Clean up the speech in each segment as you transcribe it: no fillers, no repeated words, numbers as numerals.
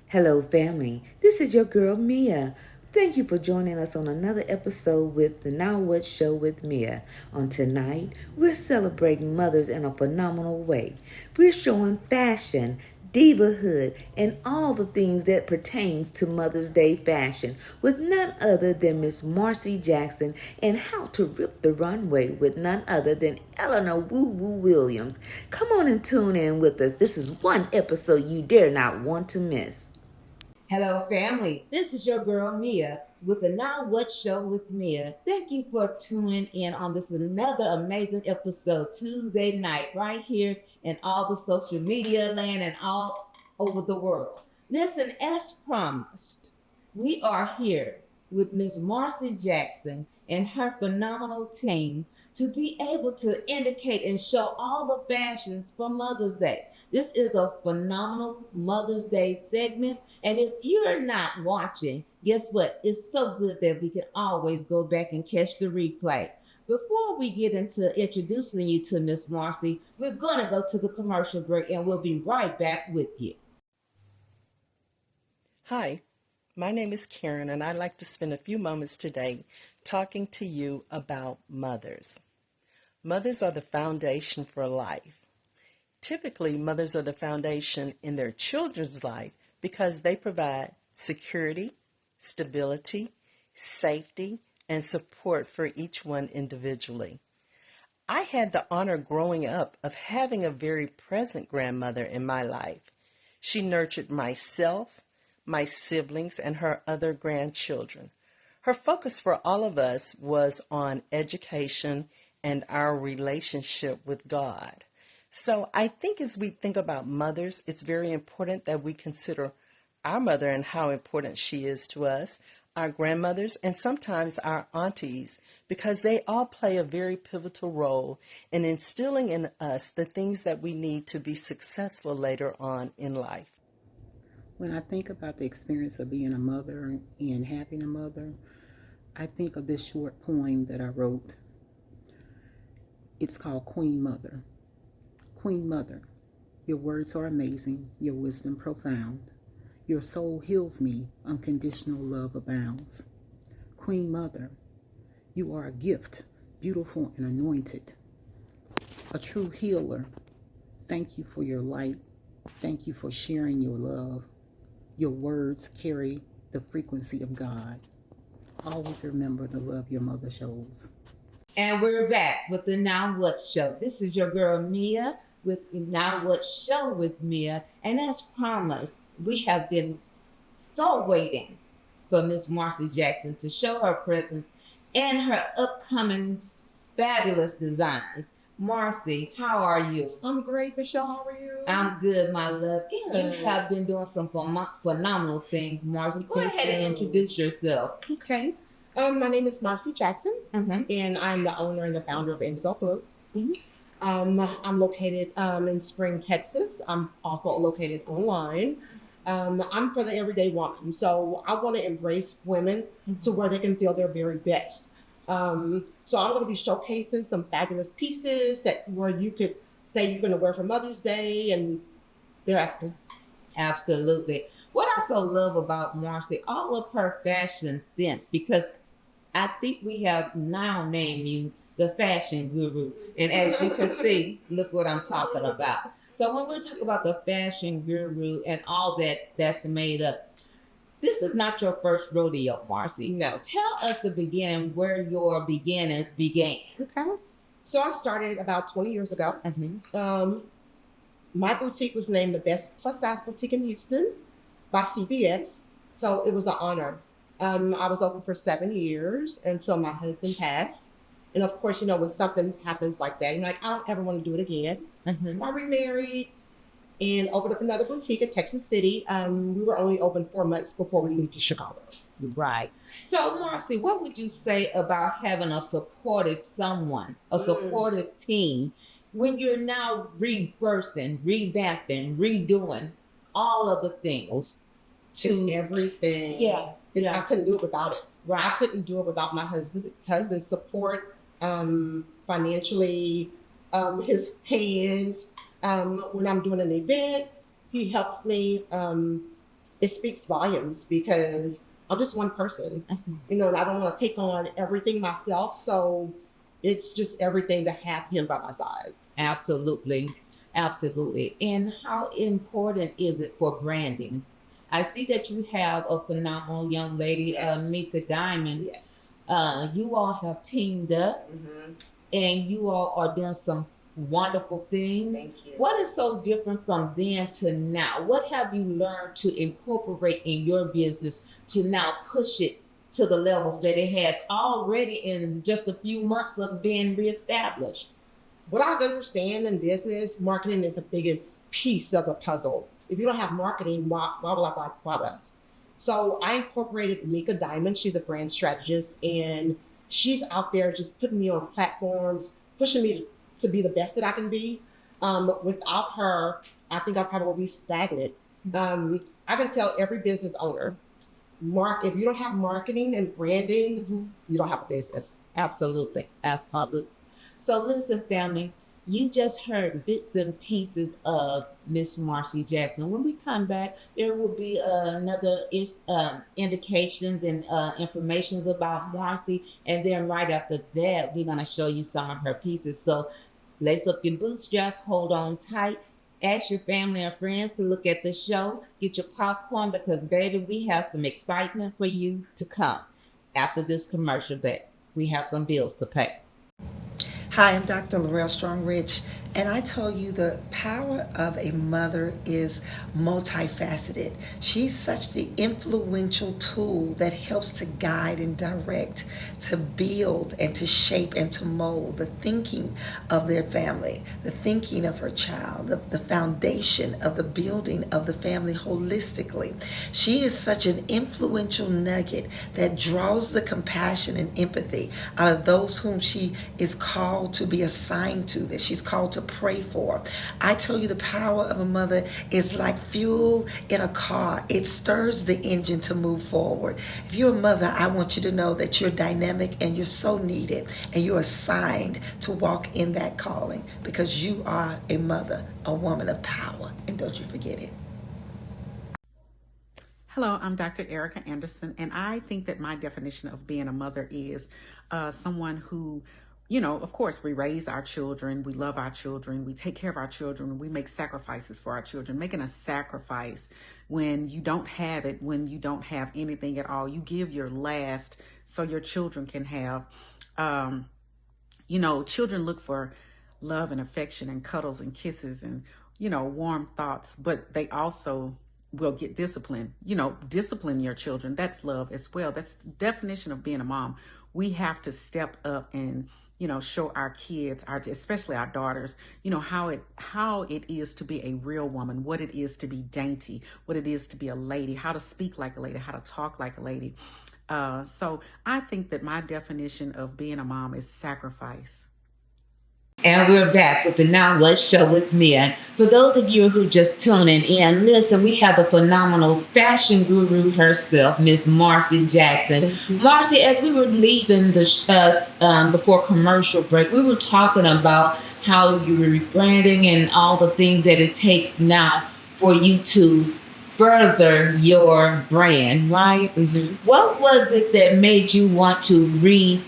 Hello, family. This is your girl, Mia. Thank you for joining us on another episode with the Now What Show with Mia. On tonight, we're celebrating mothers in a phenomenal way. We're showing fashion, divahood, and all the things that pertains to Mother's Day fashion with none other than Miss Marcy Jackson, and how to rip the runway with none other than Eleanor Woo Woo Williams. Come on and tune in with us. This is one episode you dare not want to miss. Hello, family. This is your girl Mia with the Now What Show with Mia. Thank you for tuning in on this another amazing episode Tuesday night, right here in all the social media land and all over the world. Listen, as promised, we are here with Miss Marcy Jackson and her phenomenal team to be able to indicate and show all the fashions for Mother's Day. This is a phenomenal Mother's Day segment. And if you're not watching, guess what? It's so good that we can always go back and catch the replay. Before we get into introducing you to Miss Marcy, we're going to go to the commercial break and we'll be right back with you. Hi, my name is Karen, and I'd like to spend a few moments today talking to you about mothers. Mothers are the foundation for life. Typically, mothers are the foundation in their children's life because they provide security, stability, safety, and support for each one individually. I had the honor growing up of having a very present grandmother in my life. She nurtured myself, my siblings, and her other grandchildren. Her focus for all of us was on education and our relationship with God. So I think as we think about mothers, it's very important that we consider our mother and how important she is to us, our grandmothers, and sometimes our aunties, because they all play a very pivotal role in instilling in us the things that we need to be successful later on in life. When I think about the experience of being a mother and having a mother, I think of this short poem that I wrote. It's called Queen Mother. Queen Mother, your words are amazing, your wisdom profound. Your soul heals me, unconditional love abounds. Queen Mother, you are a gift, beautiful and anointed. A true healer. Thank you for your light. Thank you for sharing your love. Your words carry the frequency of God. Always remember the love your mother shows. And we're back with the Now What Show. This is your girl Mia with the Now What Show with Mia. And as promised, we have been so waiting for Miss Marcy Jackson to show her presence and her upcoming fabulous designs. Marcy, how are you? I'm great, Michelle. How are you? I'm good, my love. You Good. have been doing some phenomenal things, Marcy. Go ahead and introduce yourself. Okay. My name is Marcy Jackson, Mm-hmm. and I'm the owner and the founder of Indigo Blue. Mhm. I'm located in Spring, Texas. I'm also located online. I'm for the everyday woman, so I want to embrace women to where they can feel their very best. So I'm going to be showcasing some fabulous pieces that where you could say you're going to wear for Mother's Day and thereafter. Absolutely. What I so love about Marcy, all of her fashion sense, because I think we have now named you the fashion guru. And as you can see, look what I'm talking about. So when we're talking about the fashion guru and all that's made up, this is not your first rodeo, Marcy. No. Tell us the beginning, where your beginnings began. Okay. So I started about 20 years ago. Mm-hmm. My boutique was named the best plus size boutique in Houston by CBS. So it was an honor. I was open for 7 years until my husband passed. And of course, you know, when something happens like that, you're like, I don't ever want to do it again. Mm-hmm. I remarried and opened up another boutique in Texas City. We were only open 4 months before we moved to Chicago. Right. So, Marcy, what would you say about having a supportive someone, a supportive team, when you're now reversing, revamping, redoing all of the things? It's everything. Yeah. I couldn't do it without it. Right. I couldn't do it without my husband's support, financially, his hands. When I'm doing an event, he helps me it speaks volumes because I'm just one person, and I don't want to take on everything myself. So it's just everything to have him by my side. Absolutely. Absolutely. And how important is it for branding? I see that you have a phenomenal young lady, Yes. Mika Diamond. Yes. You all have teamed up and you all are doing some wonderful things. Thank you. What is so different from then to now? What have you learned to incorporate in your business to now push it to the levels that it has already in just a few months of being reestablished? What I understand in business, marketing is the biggest piece of the puzzle. If you don't have marketing, why will I buy products? So I incorporated Mika Diamond. She's a brand strategist, and she's out there just putting me on platforms, pushing me to be the best that I can be. Without her, I think I probably will be stagnant. I can tell every business owner, if you don't have marketing and branding, you don't have a business. Absolutely. As public. So listen, family, you just heard bits and pieces of Miss Marcy Jackson. When we come back, there will be another indications and informations about Marcy, and then right after that, we're gonna show you some of her pieces. So lace up your bootstraps, hold on tight. Ask your family and friends to look at the show. Get your popcorn because, baby, we have some excitement for you to come after this commercial break. We have some bills to pay. Hi, I'm Dr. Laurel Strong-Rich, and I tell you the power of a mother is multifaceted. She's such the influential tool that helps to guide and direct, to build and to shape and to mold the thinking of their family, the thinking of her child, the foundation of the building of the family holistically. She is such an influential nugget that draws the compassion and empathy out of those whom she is called to be assigned to, that she's called to pray for. I tell you, the power of a mother is like fuel in a car. It stirs the engine to move forward. If you're a mother, I want you to know that you're dynamic and you're so needed and you're assigned to walk in that calling because you are a mother, a woman of power, and don't you forget it. Hello, I'm Dr. Erica Anderson, and I think that my definition of being a mother is someone who, of course, we raise our children, we love our children, we take care of our children, we make sacrifices for our children. Making a sacrifice when you don't have it, when you don't have anything at all, you give your last so your children can have. Children look for love and affection and cuddles and kisses and, warm thoughts, but they also will get discipline. Discipline your children. That's love as well. That's the definition of being a mom. We have to step up and, show our kids, especially our daughters, how it is to be a real woman, what it is to be dainty, what it is to be a lady, how to speak like a lady, how to talk like a lady. So I think that my definition of being a mom is sacrifice. And we're back with the Now What Show with Mia. For those of you who just tuning in, listen, we have the phenomenal fashion guru herself, Miss Marcy Jackson. Marcy, as we were leaving the before commercial break, we were talking about how you were rebranding and all the things that it takes now for you to further your brand, right? What was it that made you want to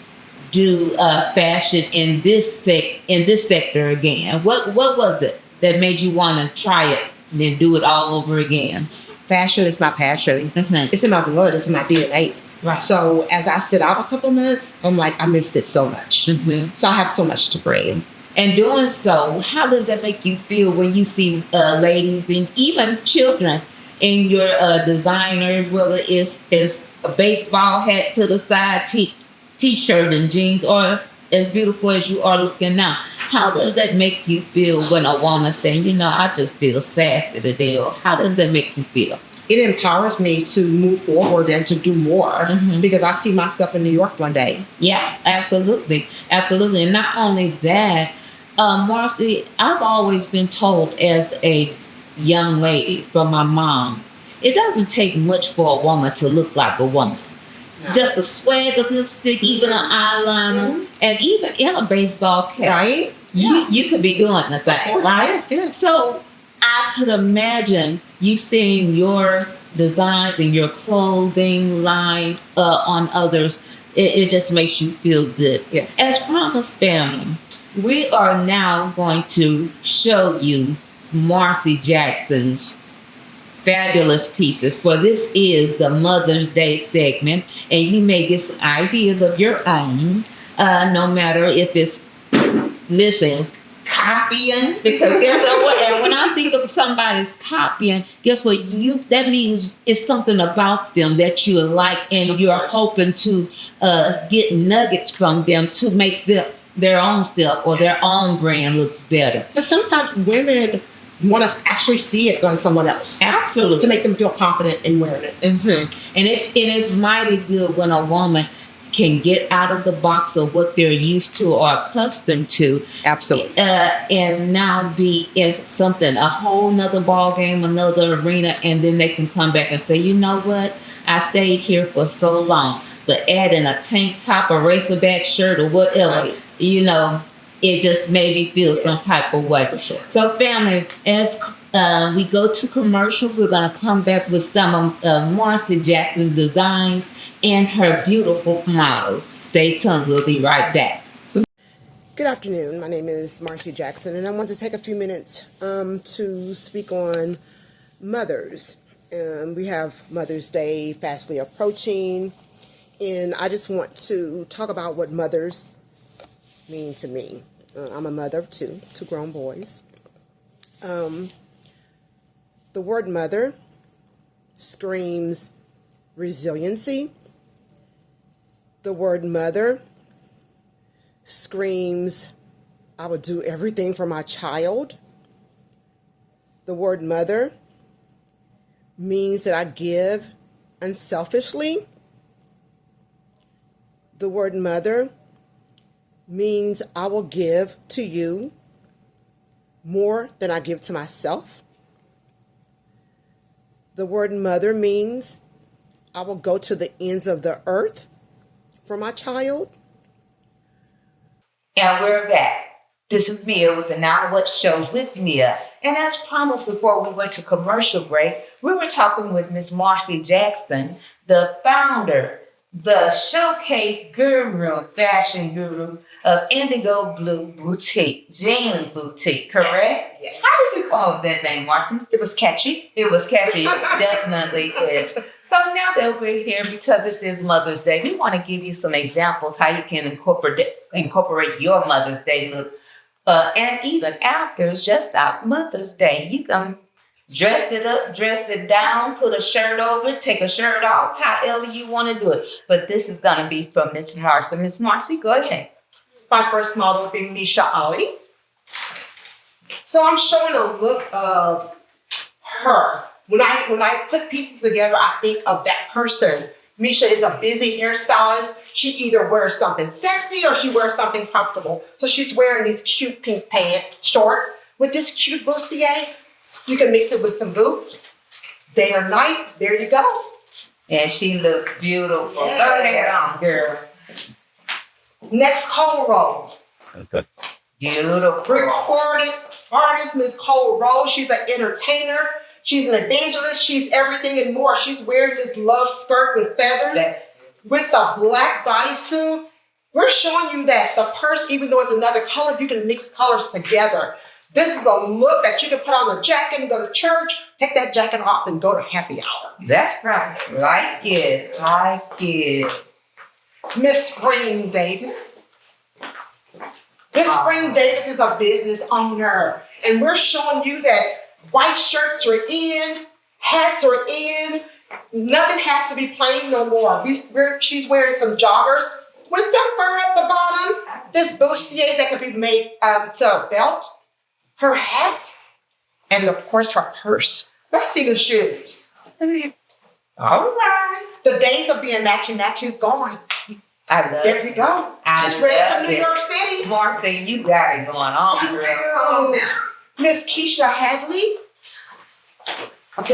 do fashion in this sector again? What was it that made you want to try it and then do it all over again? Fashion is my passion. It's in my blood. It's in my DNA. Right. So as I sit out a couple months, I'm like, I missed it so much. So I have so much to bring. And doing so, how does that make you feel when you see ladies and even children in your designers, whether it's a baseball hat to the side, t-shirt and jeans, or as beautiful as you are looking now? How does that make you feel when a woman saying, I just feel sassy today? Or how does that make you feel? It empowers me to move forward and to do more because I see myself in New York one day. Yeah, absolutely. Absolutely. And not only that, Marcy, I've always been told as a young lady from my mom, it doesn't take much for a woman to look like a woman. No. Just a swag of lipstick, even an eyeliner, and even in a baseball cap. Right? You could be doing the thing, right? Yes. So I could imagine you seeing your designs and your clothing line on others, it just makes you feel good. Yes. As promised, family, we are now going to show you Marcy Jackson's fabulous pieces, for this is the Mother's Day segment, and you may get some ideas of your own, no matter if it's, listen, copying, because guess what? And when I think of somebody's copying, guess what? That means it's something about them that you like, and you're hoping to get nuggets from them to make their own self or their own brand looks better. But sometimes women want to actually see it on someone else. Absolutely. To make them feel confident in wearing it. Mm-hmm. And it is mighty good when a woman can get out of the box of what they're used to or accustomed to. Absolutely. And now be in something, a whole nother ball game, another arena, and then they can come back and say, you know what? I stayed here for so long. But adding a tank top, a racerback shirt, or whatever, you know, it just made me feel some type of way. For sure. So family, as we go to commercial, we're going to come back with some of Marcy Jackson's designs and her beautiful models. Stay tuned. We'll be right back. Good afternoon. My name is Marcy Jackson, and I want to take a few minutes to speak on mothers. We have Mother's Day fastly approaching, and I just want to talk about what mothers mean to me. I'm a mother of two grown boys. The word mother screams resiliency. The word mother screams, I would do everything for my child. The word mother means that I give unselfishly. The word mother means I will give to you more than I give to myself. The word mother means I will go to the ends of the earth for my child. And we're back. This is Mia with the Now What Show with Mia. And as promised before we went to commercial break, we were talking with Miss Marcy Jackson, the founder, the showcase guru, fashion guru of Indigo Blue Boutique, Jeans Boutique, correct? Yes. How did you call that name, Marcy? It was catchy. It was catchy. It definitely is. So now that we're here, because this is Mother's Day, we want to give you some examples how you can incorporate your Mother's Day look. And even after, it's just our Mother's Day. You can dress it up, dress it down, put a shirt over it, take a shirt off, however you want to do it. But this is going to be from Miss Marcy. Miss Marcy, go ahead. My first model would be Misha Ali. So I'm showing a look of her. When I put pieces together, I think of that person. Misha is a busy hairstylist. She either wears something sexy or she wears something comfortable. So she's wearing these cute pink pants, shorts with this cute bustier. You can mix it with some boots. Day or night, there you go. And she looks beautiful. Yeah. Go ahead on, girl. Next, Cole Rose. Okay. Beautiful. Recorded artist, Miss Cole Rose. She's an entertainer. She's an evangelist. She's everything and more. She's wearing this love skirt with feathers, with a black bodysuit. We're showing you that the purse, even though it's another color, you can mix colors together. This is a look that you can put on a jacket and go to church, take that jacket off and go to happy hour. That's right. Like it. Like it. Miss Spring Davis. Miss Spring Davis is a business owner. And we're showing you that white shirts are in, hats are in, nothing has to be plain no more. She's wearing some joggers with some fur at the bottom. This bustier that could be made to a belt. Her hat, and of course her purse. Let's see the shoes. All right. The days of being matchy is gone. I love There you go. She's ready for New York City. Marcy, you got it going on, girl. Come on now. Miss Keisha Hadley.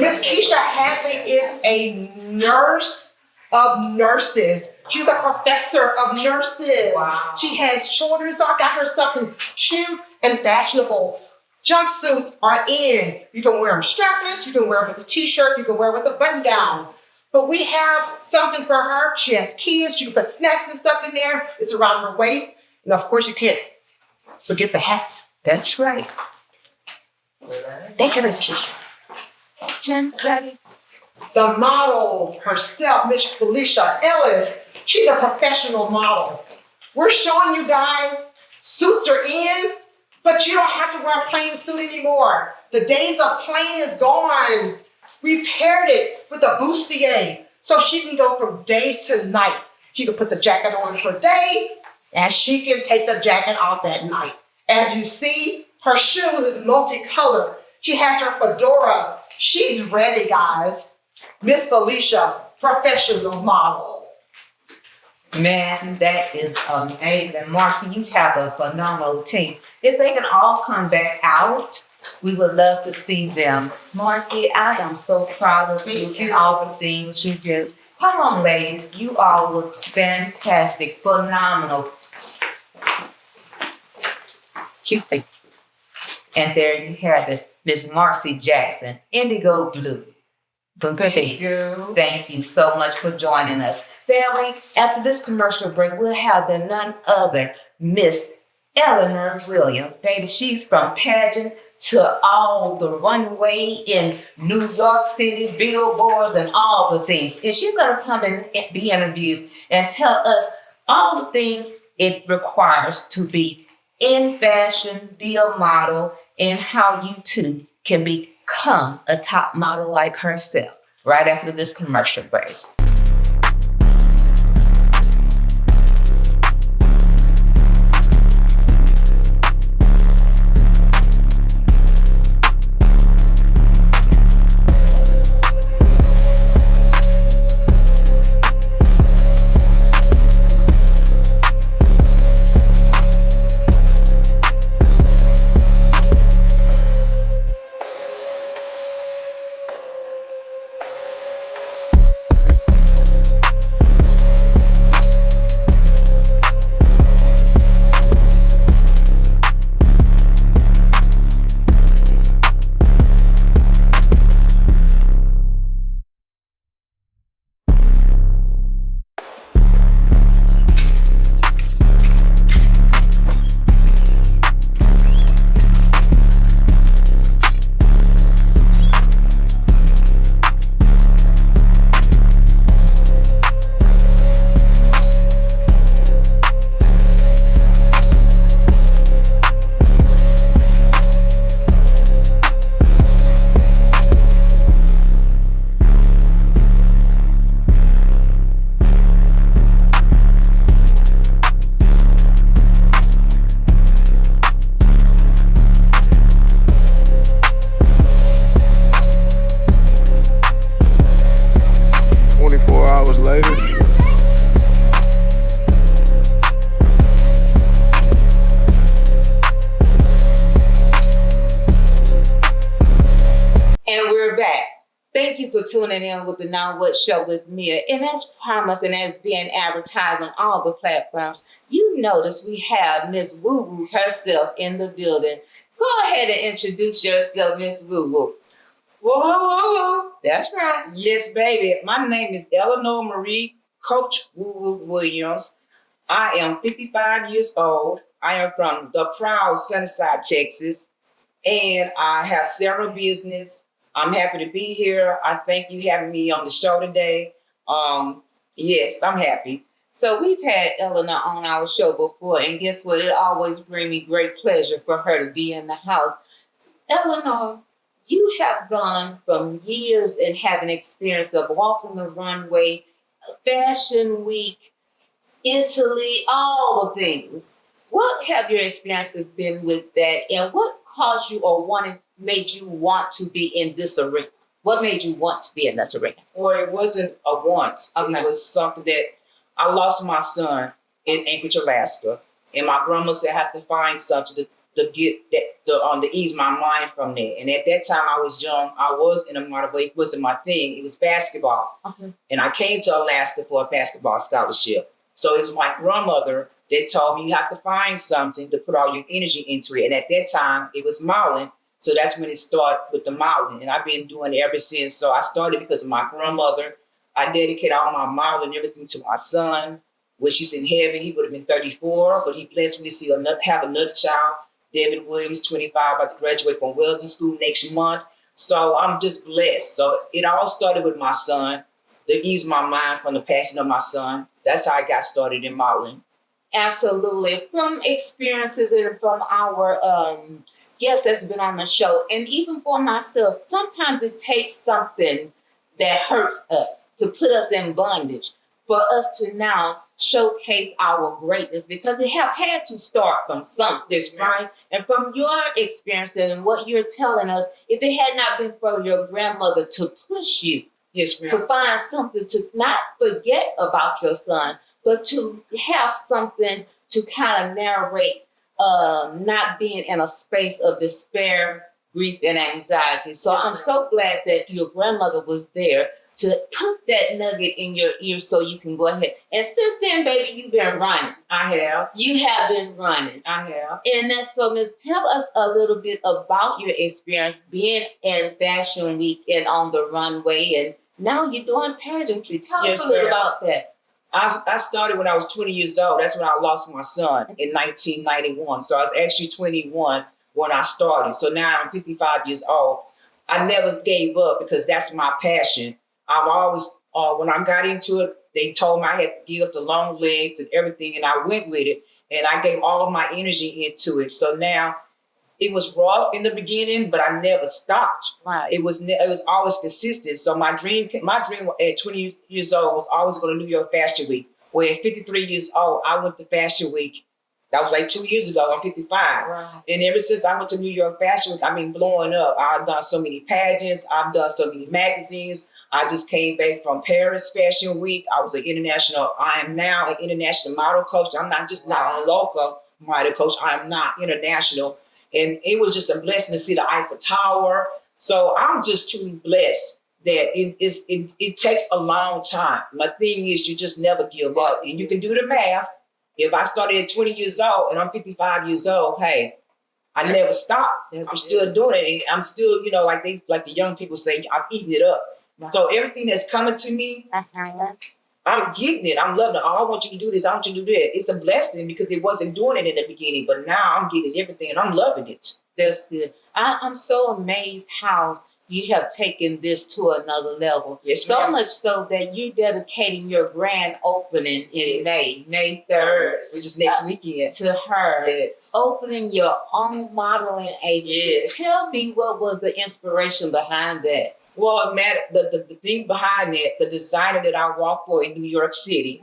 Miss Keisha Hadley is a nurse of nurses. She's a professor of nurses. Wow. She has shoulders. So I got her something cute and fashionable. Jumpsuits are in. You can wear them strapless, you can wear them with a t-shirt, you can wear them with a button down. But we have something for her. She has kids, you can put snacks and stuff in there. It's around her waist. And of course you can't forget the hat. That's right. Thank you, Miss Trisha. The model herself, Miss Felicia Ellis, she's a professional model. We're showing you guys suits are in, but you don't have to wear a plain suit anymore. The days of plain is gone. We paired it with a bustier, so she can go from day to night. She can put the jacket on for day, and she can take the jacket off at night. As you see, her shoes is multicolored. She has her fedora. She's ready, guys. Miss Felicia, professional model. Man, that is amazing. Marcy, you have a phenomenal team. If they can all come back out, we would love to see them. Marcy, I am so proud of you and all the things you do. Come on, ladies. You all look fantastic, phenomenal. Cute. And there you have this, Miss Marcy Jackson, Indigo Blue. Thank you so much for joining us. Family, after this commercial break, we'll have the none other Miss Eleanor Williams. Baby, she's from pageant to all the runway in New York City, billboards, and all the things. And she's going to come and be interviewed and tell us all the things it requires to be in fashion, be a model, and how you too can become a top model like herself right after this commercial break. Thank you for tuning in with the Now What Show with Mia. And as promised and as being advertised on all the platforms, you notice we have Miss Woo Woo herself in the building. Go ahead and introduce yourself, Miss Woo Woo. Whoa, whoa, whoa. That's right. Yes, baby. My name is Eleanor Marie Coach Woo Williams. I am 55 years old. I am from the proud Sunnyside, Texas, and I have several business. I'm happy to be here. I thank you having me on the show today. Yes, I'm happy. So we've had Eleanor on our show before, and guess what? It always brings me great pleasure for her to be in the house. Eleanor, you have gone from years and having experience of walking the runway, Fashion Week, Italy, all the things. What have your experiences been with that, and what caused you or made you want to be in this arena? What made you want to be in this arena? Well, it wasn't a want. Okay. It was something that I lost my son in Anchorage, Alaska, and my grandma said I had to find something to get that to ease my mind from there. And at that time, I was young. I was in a model, but it wasn't my thing. It was basketball. Okay. And I came to Alaska for a basketball scholarship. So it was my grandmother they told me you have to find something to put all your energy into it. And at that time, it was modeling. So that's when it started with the modeling. And I've been doing it ever since. So I started because of my grandmother. I dedicate all my modeling and everything to my son. When she's in heaven, he would have been 34, but he blessed me to have another child, Devin Williams, 25, about to graduate from welding school next month. So I'm just blessed. So it all started with my son, to ease my mind from the passing of my son. That's how I got started in modeling. Absolutely. From experiences and from our guests that's been on the show, and even for myself, sometimes it takes something that hurts us to put us in bondage for us to now showcase our greatness, because it have had to start from something, right? And from your experience and what you're telling us, if it had not been for your grandmother to push you to find something to not forget about your son, but to have something to kind of narrate not being in a space of despair, grief, and anxiety. So I'm so glad that your grandmother was there to put that nugget in your ear so you can go ahead. And since then, baby, you've been running. I have. You have been running. I have. And that's so, Miss, tell us a little bit about your experience being in Fashion Week and on the runway, and now you're doing pageantry. Tell us a little about that. I started when I was 20 years old. That's when I lost my son in 1991. So I was actually 21 when I started. So now I'm 55 years old. I never gave up because that's my passion. I've always, when I got into it, they told me I had to give up the long legs and everything, and I went with it, and I gave all of my energy into it. So now it was rough in the beginning, but I never stopped. Right. It was always consistent. So my dream at 20 years old was always going to New York Fashion Week. Where at 53 years old, I went to Fashion Week. That was like 2 years ago. I'm 55. Right. And ever since I went to New York Fashion Week, I've been blowing up. I've done so many pageants. I've done so many magazines. I just came back from Paris Fashion Week. I am now an international model coach. I'm not just not a local model coach. I am not international. And it was just a blessing to see the Eiffel Tower. So I'm just truly blessed that it takes a long time. My thing is you just never give up. And you can do the math. If I started at 20 years old and I'm 55 years old, hey, I never stopped. I'm still doing it. And I'm still, like the young people say, I'm eating it up. So everything that's coming to me, I'm getting it. I'm loving it. Oh, I want you to do this. I want you to do that. It's a blessing because it wasn't doing it in the beginning, but now I'm getting everything and I'm loving it. That's good. I'm so amazed how you have taken this to another level. Yes, so ma'am. much so that you're dedicating your grand opening in May 3rd, which is next weekend, to her. Yes. Opening your own modeling agency. Yes. Tell me, what was the inspiration behind that? Well, the thing behind it, the designer that I work for in New York City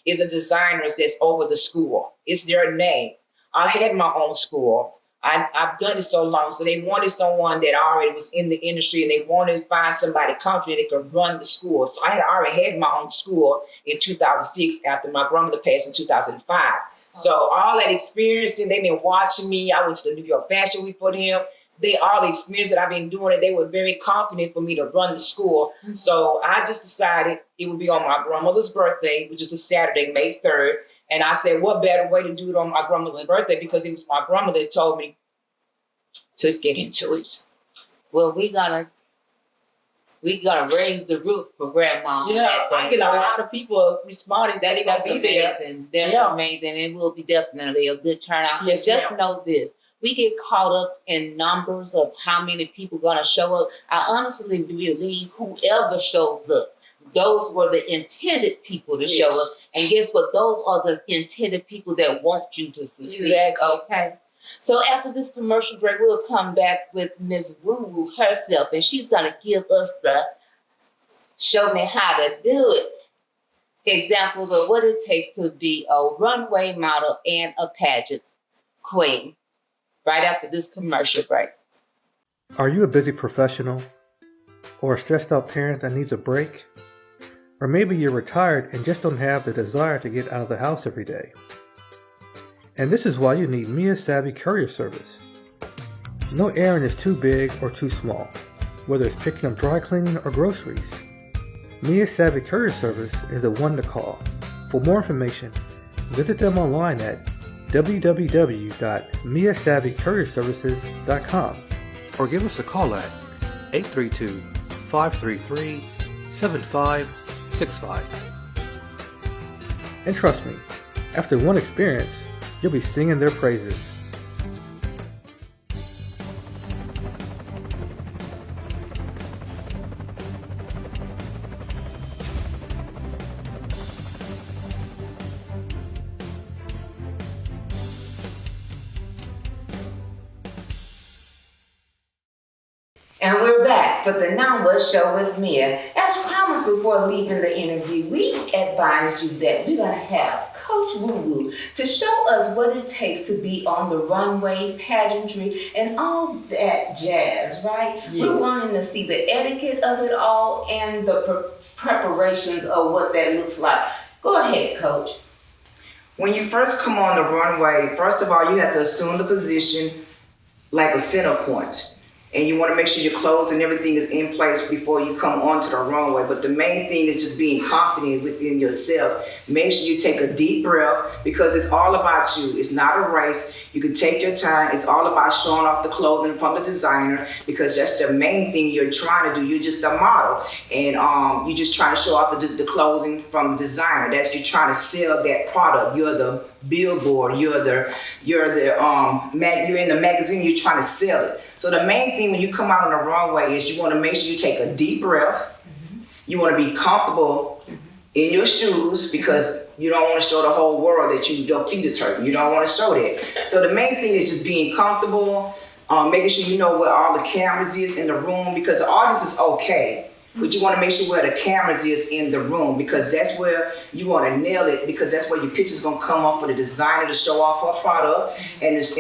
is a designer that's over the school. It's their name. I had my own school. I've done it so long. So they wanted someone that already was in the industry, and they wanted to find somebody confident that could run the school. So I had already had my own school in 2006 after my grandmother passed in 2005. So all that experience, and they've been watching me. I went to the New York Fashion Week for them. All the experience that I've been doing it, they were very confident for me to run the school. So I just decided it would be on my grandmother's birthday, which is a Saturday, May 3rd. And I said, what better way to do it on my grandmother's birthday? Because it was my grandmother that told me to get into it. Well, we gonna raise the roof for Grandma. Yeah, I get a lot of people responding that they're gonna be there. That's amazing. It will be definitely a good turnout. Yes, just ma'am. know this. We get caught up in numbers of how many people gonna show up. I honestly believe whoever shows up, those were the intended people to show up. And guess what? Those are the intended people that want you to succeed. Exactly. Okay. So after this commercial break, we'll come back with Miss Woo herself, and she's gonna give us the show me how to do it examples of what it takes to be a runway model and a pageant queen. Right after this commercial break. Are you a busy professional or a stressed out parent that needs a break? Or maybe you're retired and just don't have the desire to get out of the house every day. And this is why you need Mia Savvy Courier Service. No errand is too big or too small, whether it's picking up dry cleaning or groceries. Mia Savvy Courier Service is the one to call. For more information, visit them online at www.miasavvycourierservices.com or give us a call at 832-533-7565. And trust me, after one experience, you'll be singing their praises. And we're back for the Now What Show with Mia. As promised before leaving the interview, we advised you that we're going to have Coach Woo to show us what it takes to be on the runway, pageantry, and all that jazz, right? Yes. We're wanting to see the etiquette of it all and the preparations of what that looks like. Go ahead, Coach. When you first come on the runway, first of all, you have to assume the position like a center point. And you want to make sure your clothes and everything is in place before you come onto the runway. But the main thing is just being confident within yourself. Make sure you take a deep breath because it's all about you. It's not a race. You can take your time. It's all about showing off the clothing from the designer because that's the main thing you're trying to do. You're just a model. And you're just trying to show off the clothing from the designer. That's you're trying to sell that product. You're the billboard. You're in the magazine. You're trying to sell it. So the main thing when you come out on the runway is you want to make sure you take a deep breath. Mm-hmm. You want to be comfortable in your shoes because you don't want to show the whole world that your feet is hurting. You don't want to show that. So the main thing is just being comfortable, making sure you know where all the cameras is in the room because the audience is okay. But you want to make sure where the cameras is in the room because that's where you want to nail it because that's where your picture's going to come up for the designer to show off her product and it's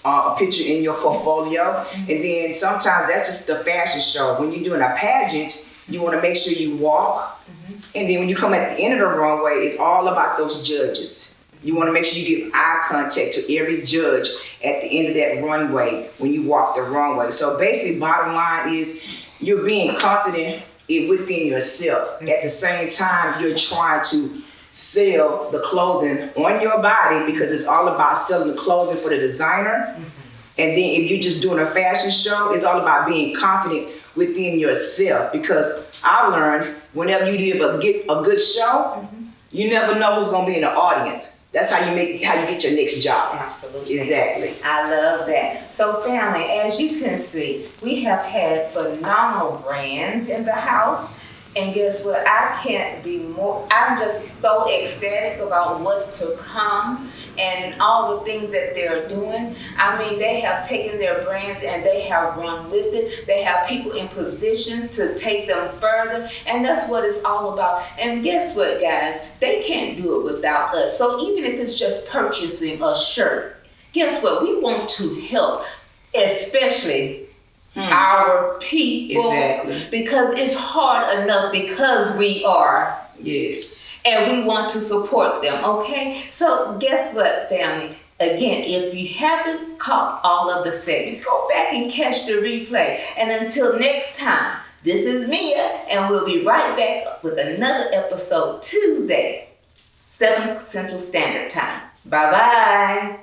a picture in your portfolio. And then sometimes that's just the fashion show. When you're doing a pageant, you want to make sure you walk. And then when you come at the end of the runway, it's all about those judges. You want to make sure you give eye contact to every judge at the end of that runway when you walk the runway. So basically, bottom line is you're being confident within yourself. At the same time, you're trying to sell the clothing on your body because it's all about selling the clothing for the designer. And then if you're just doing a fashion show, it's all about being confident within yourself because I learned whenever you get a good show, you never know who's going to be in the audience. That's how you get your next job. Absolutely. Exactly. I love that. So family, as you can see, we have had phenomenal brands in the house. And guess what? I can't be more, I'm just so ecstatic about what's to come and all the things that they're doing. I mean, they have taken their brands and they have run with it. They have people in positions to take them further. And that's what it's all about. And guess what, guys? They can't do it without us. So even if it's just purchasing a shirt, guess what? We want to help, especially our people, because it's hard enough because we are. Yes. And we want to support them, okay? So guess what, family? Again, if you haven't caught all of the segments, go back and catch the replay. And until next time, this is Mia, and we'll be right back with another episode Tuesday, 7 Central Standard Time. Bye-bye.